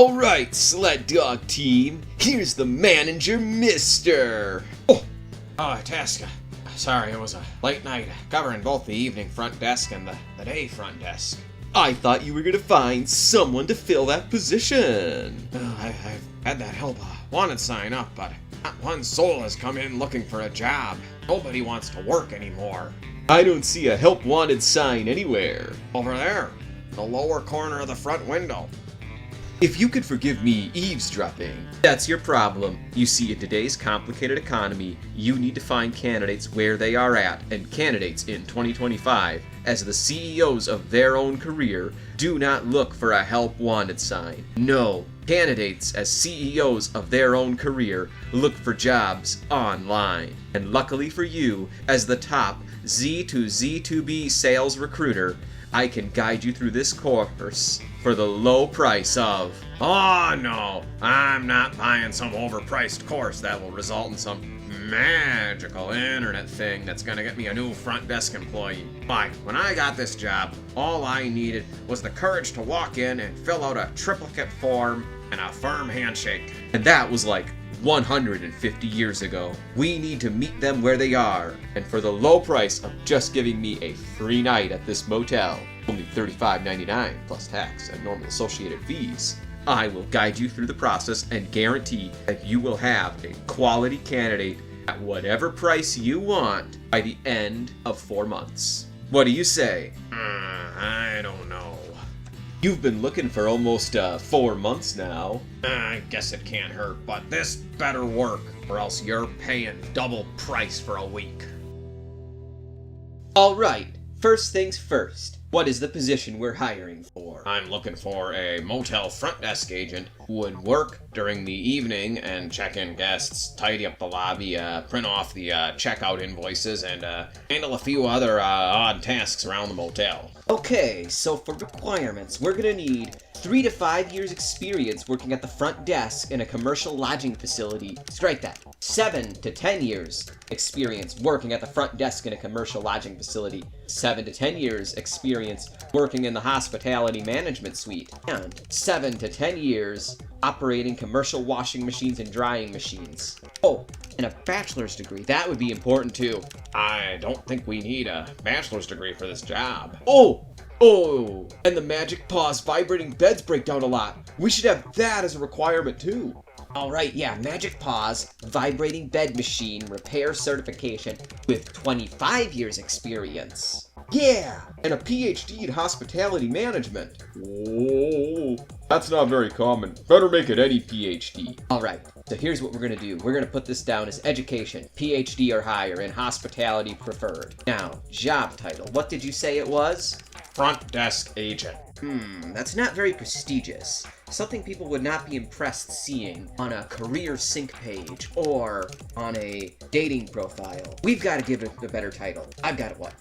Alright, Sled Dog Team, here's the manager, Mister. Task. Sorry, it was a late night covering both the evening front desk and the day front desk. I thought you were gonna find someone to fill that position. I've had that help wanted sign up, but not one soul has come in looking for a job. Nobody wants to work anymore. I don't see a help wanted sign anywhere. Over there, the lower corner of the front window. If you could forgive me eavesdropping, that's your problem. You see, in today's complicated economy, you need to find candidates where they are at, and candidates in 2025, as the CEOs of their own career, do not look for a help wanted sign. No, candidates as CEOs of their own career look for jobs online. And luckily for you, as the top Z2Z2B sales recruiter, I can guide you through this course for the low price of... Oh no, I'm not buying some overpriced course that will result in some magical internet thing that's gonna get me a new front desk employee. Why, when I got this job, all I needed was the courage to walk in and fill out a triplicate form and a firm handshake. And that was like 150 years ago. We need to meet them where they are, and for the low price of just giving me a free night at this motel, only $35.99 plus tax and normal associated fees, I will guide you through the process and guarantee that you will have a quality candidate at whatever price you want by the end of 4 months. What do you say? I don't know. You've been looking for almost 4 months now. I guess it can't hurt, but this better work, or else you're paying double price for a week. Alright, first things first. What is the position we're hiring for? I'm looking for a motel front desk agent who would work during the evening and check in guests, tidy up the lobby, print off the checkout invoices, and handle a few other odd tasks around the motel. Okay, so for requirements, we're gonna need 3 to 5 years experience working at the front desk in a commercial lodging facility. Strike that. 7 to 10 years experience working at the front desk in a commercial lodging facility. 7 to 10 years experience working in the hospitality management suite. And 7 to 10 years operating commercial washing machines and drying machines. Oh, and a bachelor's degree. That would be important too. I don't think we need a bachelor's degree for this job. Oh, and the magic paws vibrating beds break down a lot. We should have that as a requirement too. Alright, yeah, Magic Paws, vibrating bed machine repair certification with 25 years experience. Yeah, and a PhD in hospitality management. Oh, that's not very common. Better make it any PhD. Alright, so here's what we're gonna do. We're gonna put this down as education, PhD or higher, and hospitality preferred. Now, job title, what did you say it was? Front desk agent. That's not very prestigious. Something people would not be impressed seeing on a career sync page or on a dating profile. We've got to give it a better title. I've got one.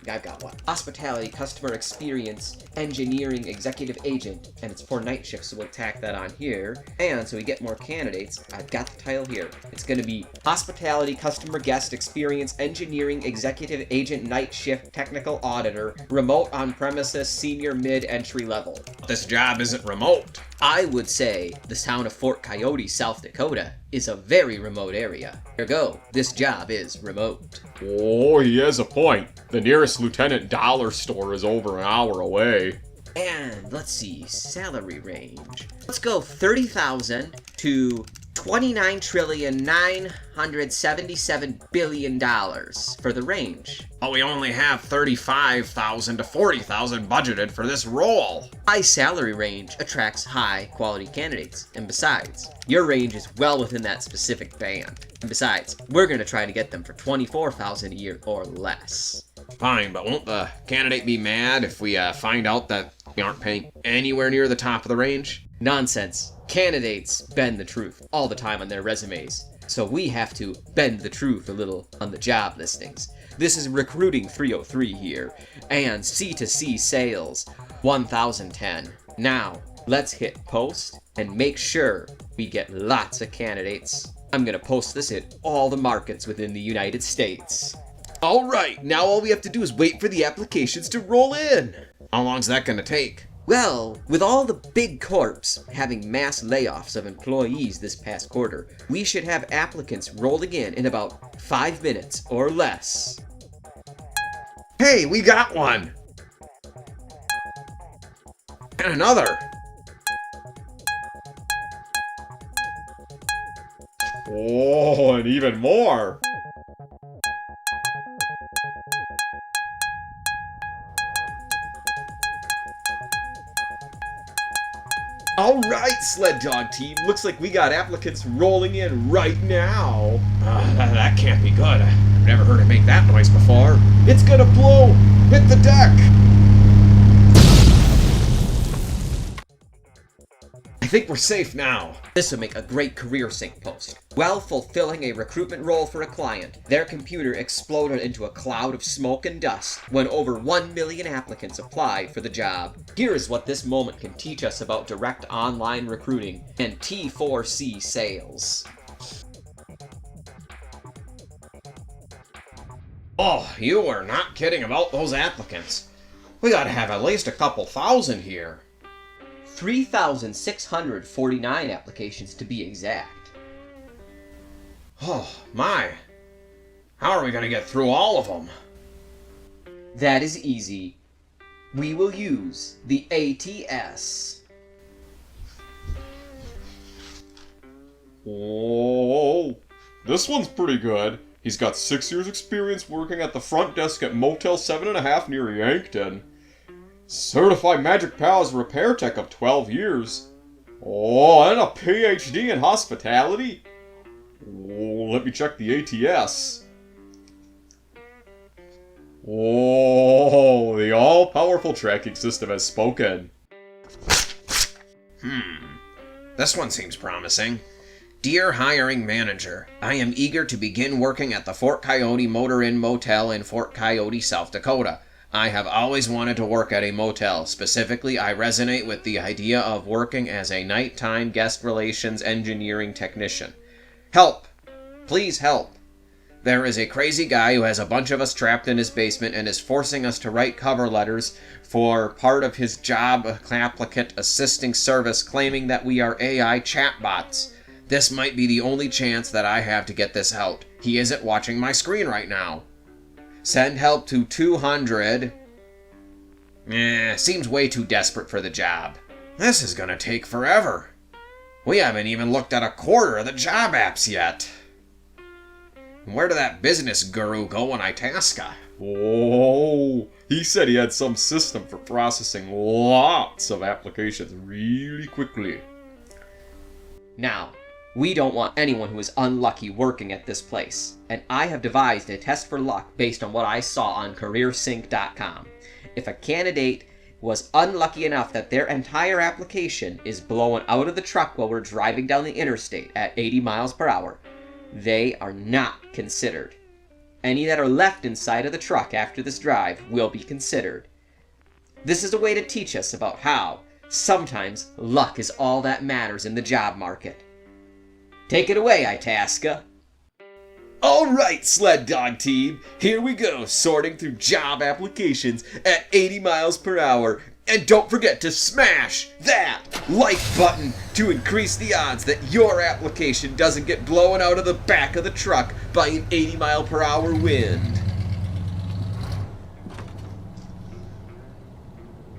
Hospitality Customer Experience Engineering Executive Agent, and it's for night shifts, so we'll tack that on here. And so we get more candidates, I've got the title here. It's going to be Hospitality Customer Guest Experience Engineering Executive Agent Night Shift Technical Auditor, Remote On-Premises Senior Mid-Entry Level. This job isn't remote. I would say the town of Fort Coyote, South Dakota, is a very remote area. Ergo, this job is remote. Oh, he has a point. The nearest Lieutenant Dollar store is over an hour away. And let's see, salary range. Let's go $30,000 to $29,977,000,000,000 for the range. But we only have $35,000 to $40,000 budgeted for this role. High salary range attracts high quality candidates. And besides, your range is well within that specific band. And besides, we're going to try to get them for $24,000 a year or less. Fine, but won't the candidate be mad if we find out that we aren't paying anywhere near the top of the range? Nonsense. Candidates bend the truth all the time on their resumes. So we have to bend the truth a little on the job listings. This is Recruiting 303 here, and C2C Sales 1010. Now, let's hit post and make sure we get lots of candidates. I'm gonna post this in all the markets within the United States. Alright, now all we have to do is wait for the applications to roll in. How long's that gonna take? Well, with all the big corps having mass layoffs of employees this past quarter, we should have applicants rolling in about 5 minutes or less. Hey, we got one! And another! Oh, and even more! Alright, Sled Dog Team, looks like we got applicants rolling in right now. That can't be good. I've never heard it make that noise before. It's gonna blow! Hit the deck! I think we're safe now. This would make a great career sync post. While fulfilling a recruitment role for a client, their computer exploded into a cloud of smoke and dust when over 1 million applicants applied for the job. Here is what this moment can teach us about direct online recruiting and T4C sales. Oh, you are not kidding about those applicants. We gotta have at least a couple thousand here. 3,649 applications to be exact. Oh, my. How are we gonna get through all of them? That is easy. We will use the ATS. Oh, this one's pretty good. He's got 6 years experience working at the front desk at Motel 7.5 near Yankton. Certified Magic Powers repair tech of 12 years. Oh, and a PhD in hospitality. Oh, let me check the ATS. Oh, the all-powerful tracking system has spoken. This one seems promising. Dear hiring manager, I am eager to begin working at the Fort Coyote Motor Inn Motel in Fort Coyote, South Dakota. I have always wanted to work at a motel. Specifically, I resonate with the idea of working as a nighttime guest relations engineering technician. Help! Please help! There is a crazy guy who has a bunch of us trapped in his basement and is forcing us to write cover letters for part of his job applicant assisting service, claiming that we are AI chatbots. This might be the only chance that I have to get this out. He isn't watching my screen right now. Send help to 200. Seems way too desperate for the job. This is gonna take forever. We haven't even looked at a quarter of the job apps yet. Where did that business guru go when I task her? Oh, he said he had some system for processing lots of applications really quickly. Now, we don't want anyone who is unlucky working at this place, and I have devised a test for luck based on what I saw on CareerSync.com. If a candidate was unlucky enough that their entire application is blown out of the truck while we're driving down the interstate at 80 miles per hour, they are not considered. Any that are left inside of the truck after this drive will be considered. This is a way to teach us about how sometimes luck is all that matters in the job market. Take it away, Itasca. Alright, Sled Dog Team, here we go, sorting through job applications at 80 miles per hour. And don't forget to smash that like button to increase the odds that your application doesn't get blown out of the back of the truck by an 80 mile per hour wind.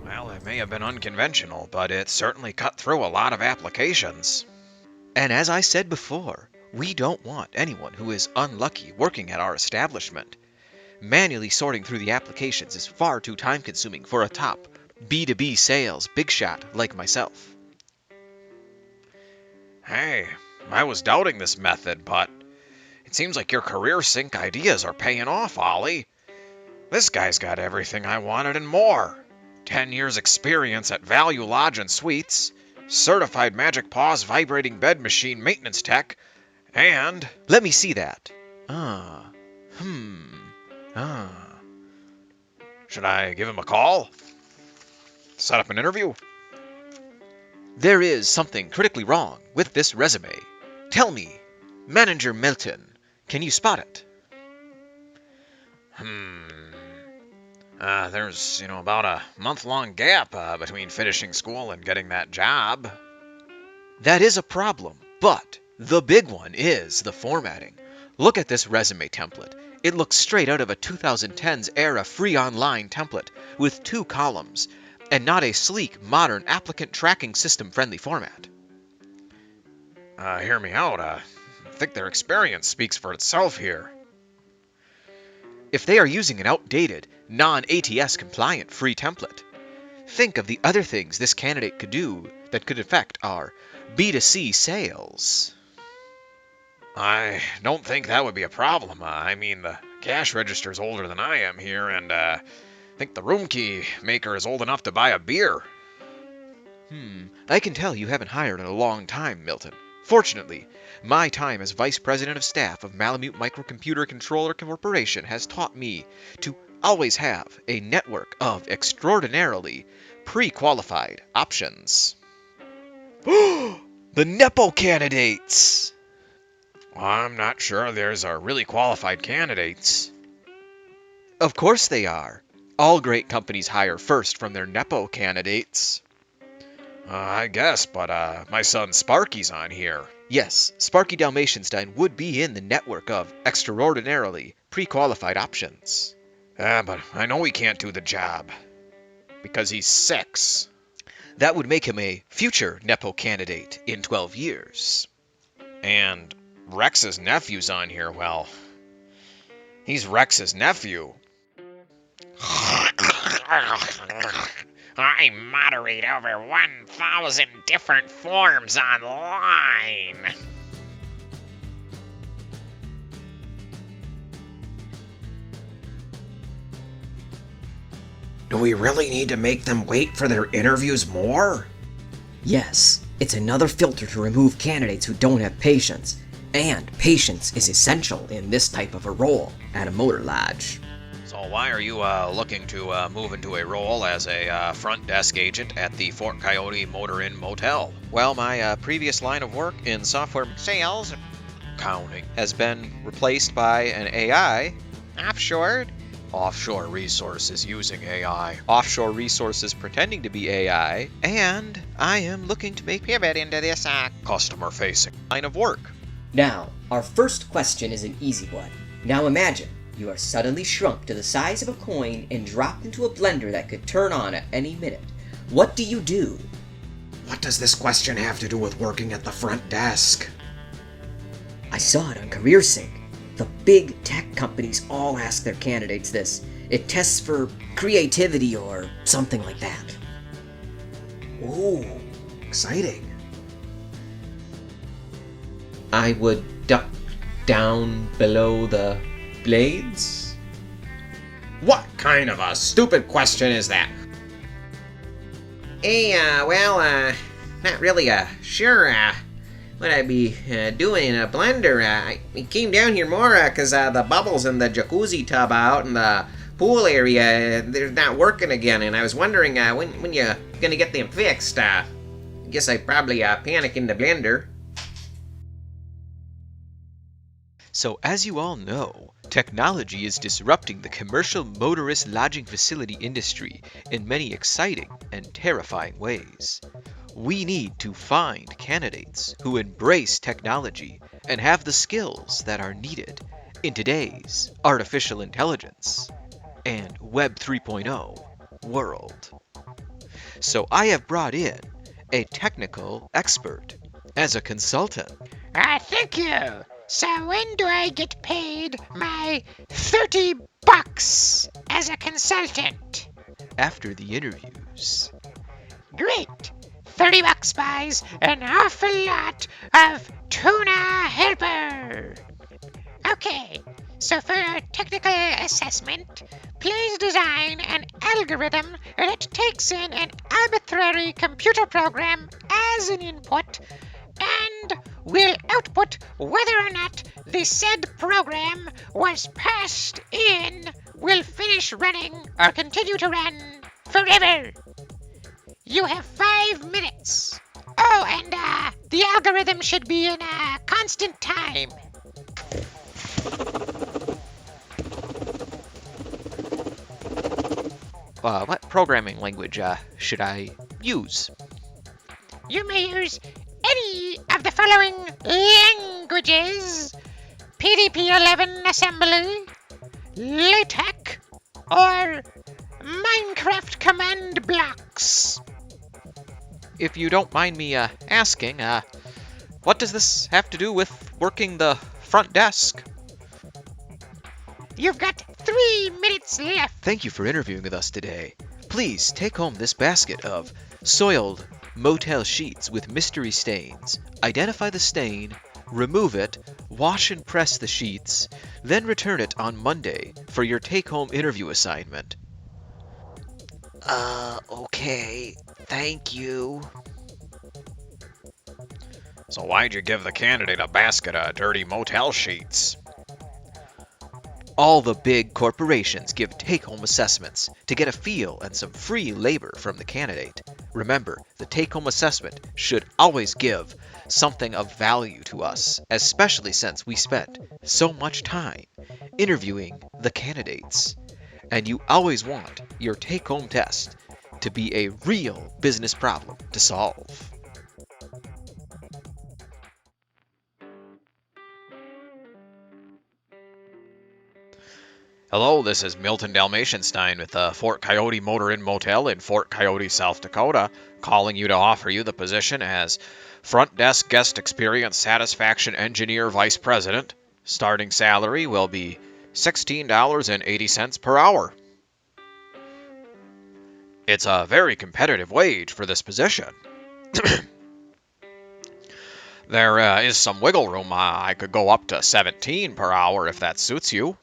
Well, it may have been unconventional, but it certainly cut through a lot of applications. And as I said before, we don't want anyone who is unlucky working at our establishment. Manually sorting through the applications is far too time-consuming for a top B2B sales big shot like myself. Hey, I was doubting this method, but it seems like your career sync ideas are paying off, Ollie. This guy's got everything I wanted and more. 10 years experience at Value Lodge and Suites, certified Magic Paws vibrating bed machine maintenance tech, and... Let me see that. Should I give him a call? Set up an interview? There is something critically wrong with this resume. Tell me, Manager Milton, can you spot it? There's, about a month-long gap between finishing school and getting that job. That is a problem, but the big one is the formatting. Look at this resume template. It looks straight out of a 2010s era free online template with 2 columns, and not a sleek, modern applicant tracking system friendly format. Hear me out. I think their experience speaks for itself here. If they are using an outdated, non-ATS compliant free template, think of the other things this candidate could do that could affect our B2C sales. I don't think that would be a problem. The cash register's older than I am here, and I think the room key maker is old enough to buy a beer. I can tell you haven't hired in a long time, Milton. Fortunately, my time as Vice President of Staff of Malamute Microcomputer Controller Corporation has taught me to always have a network of extraordinarily pre-qualified options. The Nepo candidates! I'm not sure there's really qualified candidates. Of course they are. All great companies hire first from their Nepo candidates. I guess, but my son Sparky's on here. Yes, Sparky Dalmatianstein would be in the network of extraordinarily pre-qualified options. But I know he can't do the job. Because he's 6. That would make him a future Nepo candidate in 12 years. And Rex's nephew's on here. Well, he's Rex's nephew. I moderate over 1,000 different forms online. Do we really need to make them wait for their interviews more? Yes, it's another filter to remove candidates who don't have patience. And patience is essential in this type of a role at a motor lodge. So why are you looking to move into a role as a front desk agent at the Fort Coyote Motor Inn Motel? Well, my previous line of work in software Sales, Accounting. has been replaced by an AI. offshored, Offshore resources using AI. Offshore resources pretending to be AI, and I am looking to make pivot into this Customer facing. line of work. Now, our first question is an easy one. Now imagine you are suddenly shrunk to the size of a coin and dropped into a blender that could turn on at any minute. What do you do? What does this question have to do with working at the front desk? I saw it on CareerSync. The big tech companies all ask their candidates this. It tests for creativity or something like that. Ooh, exciting. I would duck down below the blades. What kind of a stupid question is that? Hey, not really sure what I'd be doing in a blender. I came down here more because the bubbles in the jacuzzi tub out in the pool area, they're not working again, and I was wondering when you gonna get them fixed. I guess I probably panic in the blender. So as you all know, technology is disrupting the commercial motorist lodging facility industry in many exciting and terrifying ways. We need to find candidates who embrace technology and have the skills that are needed in today's artificial intelligence and Web 3.0 world. So I have brought in a technical expert as a consultant. Thank you. So when do I get paid my $30 as a consultant? After the interviews. Great. $30 buys an awful lot of tuna helper. Okay, so for a technical assessment, please design an algorithm that takes in an arbitrary computer program as an input and will output whether or not the said program was passed in, will finish running, or continue to run forever. You have 5 minutes. Oh, and the algorithm should be in constant time. what programming language should I use? You may use any of the following languages: PDP-11 assembly, LaTeX, or Minecraft command blocks. If you don't mind me asking, what does this have to do with working the front desk? You've got 3 minutes left. Thank you for interviewing with us today. Please take home this basket of soiled motel sheets with mystery stains. Identify the stain, remove it, wash and press the sheets, then return it on Monday for your take-home interview assignment. Okay. Thank you. So why'd you give the candidate a basket of dirty motel sheets? All the big corporations give take-home assessments to get a feel and some free labor from the candidate. Remember, the take-home assessment should always give something of value to us, especially since we spent so much time interviewing the candidates. And you always want your take-home test to be a real business problem to solve. Hello, this is Milton Dalmatianstein with Fort Coyote Motor Inn Motel in Fort Coyote, South Dakota, calling you to offer you the position as Front Desk Guest Experience Satisfaction Engineer Vice President. Starting salary will be $16.80 per hour. It's a very competitive wage for this position. There is some wiggle room. I could go up to $17 per hour if that suits you.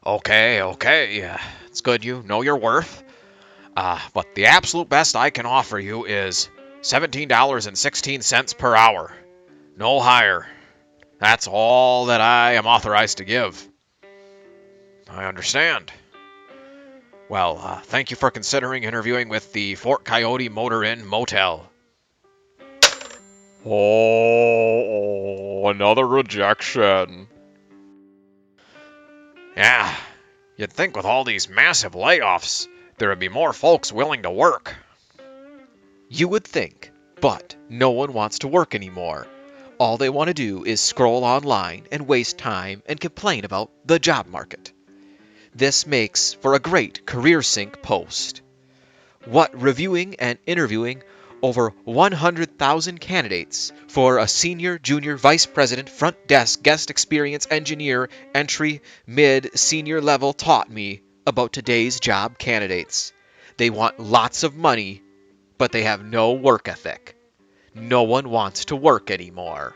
Okay, it's good you know your worth. But the absolute best I can offer you is $17.16 per hour. No higher. That's all that I am authorized to give. I understand. Well, thank you for considering interviewing with the Fort Coyote Motor Inn Motel. Oh, another rejection. Yeah, you'd think with all these massive layoffs, there would be more folks willing to work. You would think, but no one wants to work anymore. All they want to do is scroll online and waste time and complain about the job market. This makes for a great career sync post. What reviewing and interviewing over 100,000 candidates for a senior, junior, vice president, front desk, guest experience engineer, entry, mid, senior level taught me about today's job candidates. They want lots of money, but they have no work ethic. No one wants to work anymore.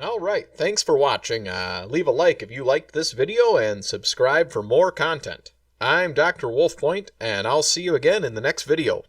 Alright, thanks for watching. Leave a like if you liked this video and subscribe for more content. I'm Dr. WolfPoint, and I'll see you again in the next video.